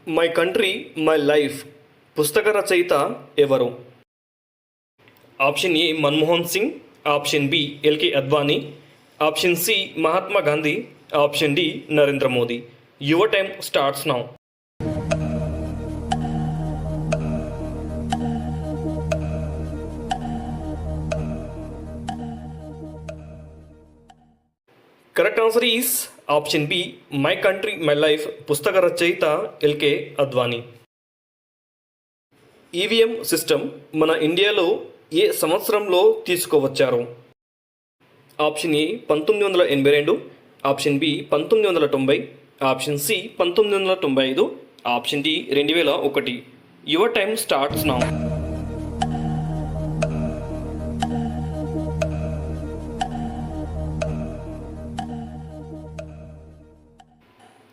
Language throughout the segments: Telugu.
మై కంట్రీ మై లైఫ్ పుస్తక రచయిత ఎవరు? Option A Manmohan Singh, option B L K Advani, option C Mahatma Gandhi, option D Narendra Modi. Your time starts now. Correct answer is option B my country my life పుస్తక రచయిత ఎల్కే అద్వానీ. ఈవీఎం సిస్టమ్ మన ఇండియాలో ఏ సంవత్సరంలో తీసుకువచ్చారు? Option A 1982, option B 1990, option C 1995, option D 2001. Your time starts now.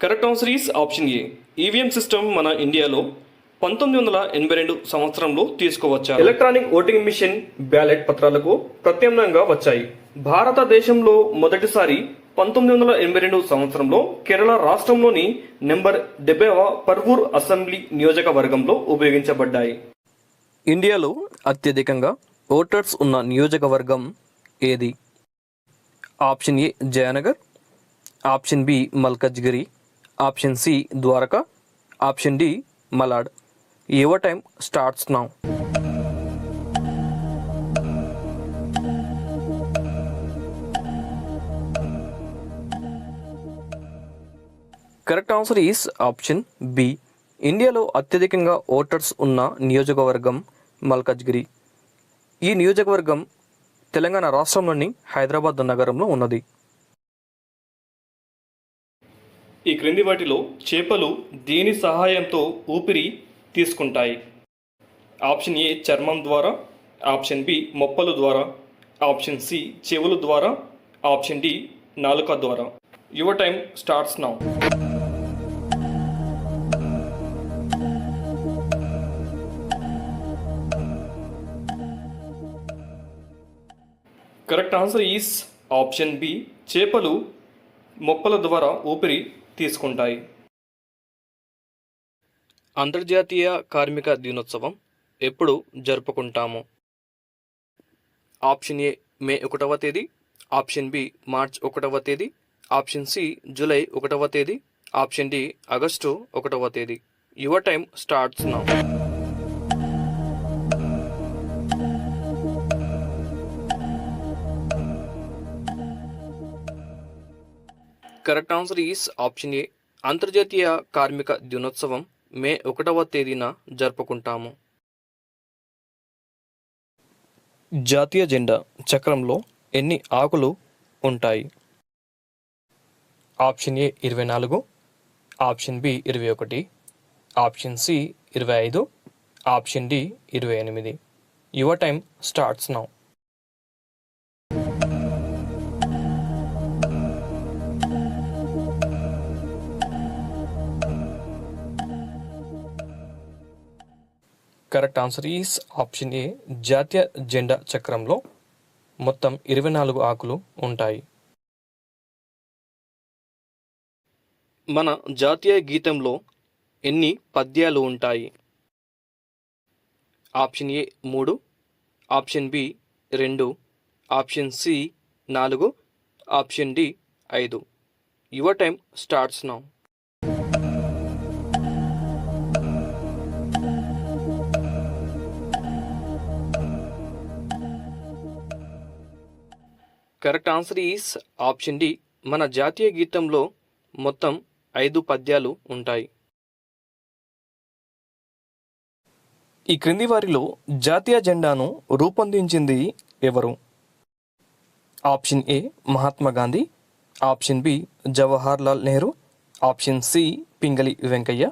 Correct answer is option A. EVM system మన ఇండియాలో 1982 సంవత్సరంలో తీసుకువచ్చారు. ఎలక్ట్రానిక్ ఓటింగ్ మిషన్ బ్యాలెట్ పత్రాలకు ప్రత్యామ్నాయంగా వచ్చాయి. భారతదేశంలో మొదటిసారి 1982 సంవత్సరంలో కేరళ రాష్ట్రంలోని నెంబర్ 70వ పర్వూర్ అసెంబ్లీ నియోజకవర్గంలో ఉపయోగించబడ్డాయి. ఇండియాలో అత్యధికంగా ఓటర్స్ ఉన్న నియోజకవర్గం ఏది? Option A Jayanagar, option B Malkajgiri, option C Dwarka, option D Malad. Your time starts now. Correct answer is option B. ఇండియాలో అత్యధికంగా ఓటర్స్ ఉన్న నియోజకవర్గం మల్కజ్గిరి. ఈ నియోజకవర్గం తెలంగాణ రాష్ట్రంలోని హైదరాబాద్ నగరంలో ఉన్నది. ఈ క్రింది వాటిలో చేపలు దేని సహాయంతో ఊపిరి తీసుకుంటాయి? ఆప్షన్ ఏ చర్మం ద్వారా, ఆప్షన్ బి మొప్పలు ద్వారా, ఆప్షన్ సి చెవుల ద్వారా, ఆప్షన్ డి నాలుక ద్వారా. Your time starts now. Correct answer is option B. చేపలు మొప్పల ద్వారా ఊపిరి తీసుకుంటాయి. అంతర్జాతీయ కార్మిక దినోత్సవం ఎప్పుడు జరుపుకుంటాము? ఆప్షన్ ఏ మే 1వ తేదీ, ఆప్షన్ బి మార్చ్ 1వ తేదీ, ఆప్షన్ సి జూలై 1వ తేదీ, ఆప్షన్ డి ఆగస్టు 1వ తేదీ. Your time starts now. Correct answer is option ఏ. అంతర్జాతీయ కార్మిక దినోత్సవం మే 1వ తేదీన జరుపుకుంటాము. జాతీయ జెండా చక్రంలో ఎన్ని ఆకులు ఉంటాయి? Option A 24, option B 21, option C 25, option D 28. Your time starts now. Correct answer is option A. జాతీయ జెండా చక్రంలో మొత్తం 24 ఆకులు ఉంటాయి. మన జాతీయ గీతంలో ఎన్ని పద్యాలు ఉంటాయి? Option A 3, option B 2, option C 4, option D 5. Your time starts now. Correct answer is option D. మన జాతీయ గీతంలో మొత్తం 5 పద్యాలు ఉంటాయి. ఈ క్రింది వారిలో జాతీయ జెండాను రూపొందించింది ఎవరు? Option A Mahatma Gandhi, option B Jawahar Lal Nehru, option C Pingali Venkayya,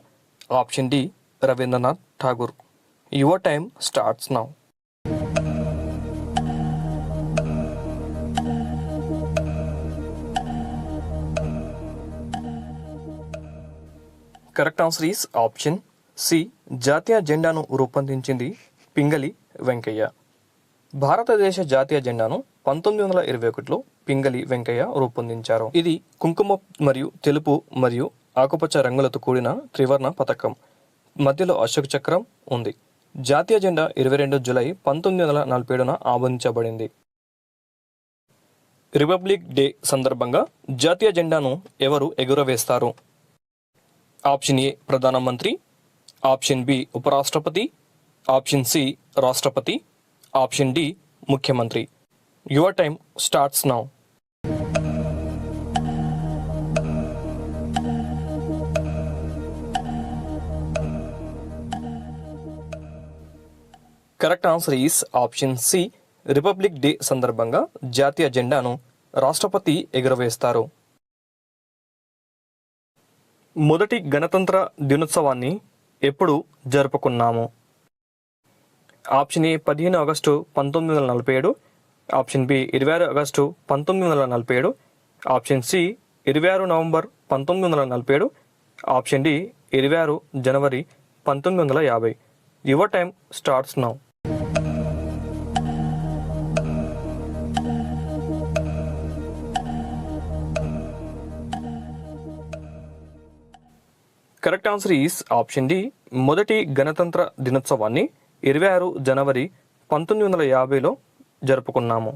option D Rabindranath Tagore. Your time starts now. Correct answer is option C. జాతీయ జెండాను రూపొందించింది పింగళి వెంకయ్య. భారతదేశ జాతీయ జెండాను 1921లో పింగళి వెంకయ్య రూపొందించారు. ఇది కుంకుమ మరియు తెలుపు మరియు ఆకుపచ్చ రంగులతో కూడిన త్రివర్ణ పతాకం. మధ్యలో అశోక చక్రం ఉంది. జాతీయ జెండా 22 జూలై 1947న ఆమోదించబడింది. రిపబ్లిక్ డే సందర్భంగా జాతీయ జెండాను ఎవరు ఎగురవేస్తారు? ఆప్షన్ ఏ ప్రధానమంత్రి, ఆప్షన్ బి ఉపరాష్ట్రపతి, ఆప్షన్ సి రాష్ట్రపతి, ఆప్షన్ డి ముఖ్యమంత్రి. Your time starts now. Correct answer is option C. Republic day సందర్భంగా జాతీయ జెండాను రాష్ట్రపతి ఎగురవేస్తారు. మొదటి గణతంత్ర దినోత్సవాన్ని ఎప్పుడు జరుపుకున్నాము? Option A 15 August 1947, option B 26 August 1947, option C 26 November 1947, option D 26 జనవరి 1950. Your time starts now. Correct answer is option D. మొదటి గణతంత్ర దినోత్సవాన్ని 26 జనవరి 1950లో జరుపుకున్నాము.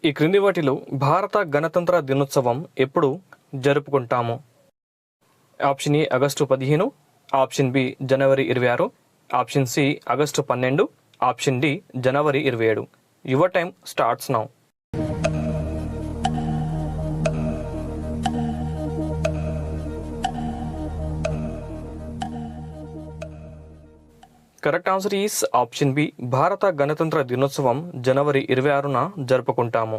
ఈ క్రింది వాటిలో భారత గణతంత్ర దినోత్సవం ఎప్పుడు జరుపుకుంటాము? Option A August 15, option B జనవరి 26, option C August 12, option D జనవరి 27. Your time starts now. Correct answer is option B. భారత గణతంత్ర దినోత్సవం జనవరి 26న జరుపుకుంటాము.